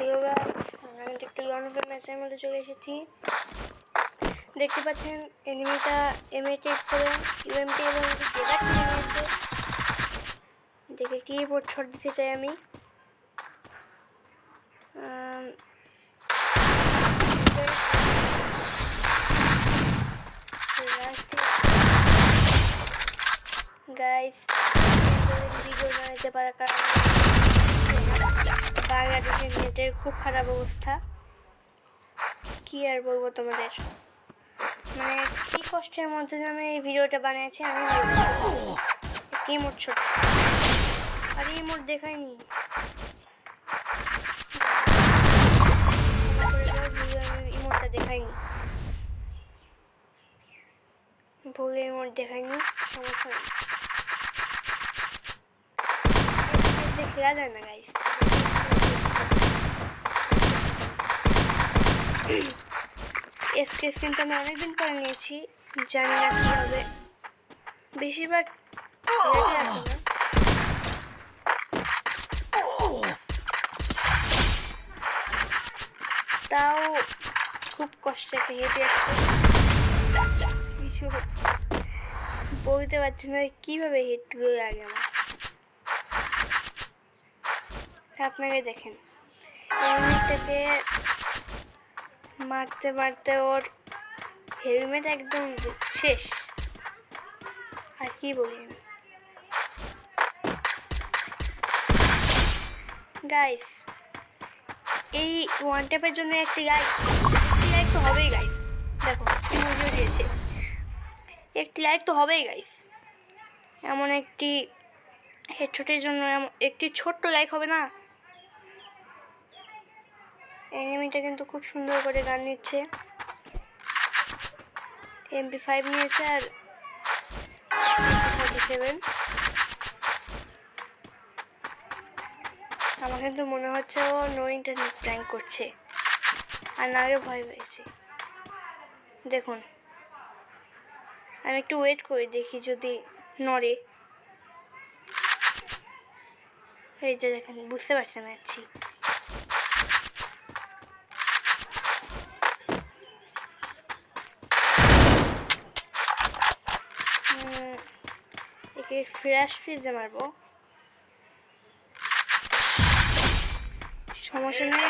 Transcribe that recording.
Hello guys, আমরা কিন্তু একটু লনফের ম্যাচের মধ্যে চলে এসেছি। দেখতে পাচ্ছেন এনিমিটা M88 করে UMP এবং জেডার কিনে নিয়েছে। দেখে কিবোর্ড শট দিতে চাই আমি। গাইস ভিডিও বানাতে পারার কারণে বাংলাদেশের নেটের খুব খারাপ অবস্থা। কি আর বলবো তোমাদের, মানে কি কষ্টের মধ্যে আমি এই ভিডিওটা বানিয়েছি। আমি কি মোট ছোট আর এই মোট দেখাইনি, ইমোটটা দেখাইনি, ভুলে ইমোট দেখাইনি, সমস্যা নেই, খেলা যায় না গাইস। এসকে স্ক্রিনটা আমি অনেকদিন পরে নিয়েছি, জানি না কি হবে। বেশিরভাগ তাও খুব কষ্টে হেঁটে আসছে, কিছু বলতে পারছি না কিভাবে হেঁটগুলো লাগে আমার। আপনাকে দেখেন এমনিটাকে মারতে মারতে ওর হেলমেট একদম শেষ। আর কি বলি আমি গাইস, এই ওয়ান ট্যাপের জন্য একটি লাইক তো হবেই গাইস। দেখো ইমোজিও দিয়েছে, একটি লাইক তো হবেই গাইস। এমন একটি হেডশটের জন্য একটি ছোট্ট লাইক হবে না? এনিমিটা কিন্তু খুব সুন্দর করে গান নিচ্ছে, MP5 নিয়েছে আর 47। আমার কিন্তু মনে হচ্ছে ও নো ইন্টারনেট প্র্যাঙ্ক করছে, আর না আগে ভয় পেয়েছি। দেখুন আমি একটু ওয়েট করি, দেখি যদি নড়ে। এই যে দেখেন, বুঝতে পারছেন যাচ্ছি। একে ফ্রেশ ফ্রিজে মারবো, সমস্যা নেই।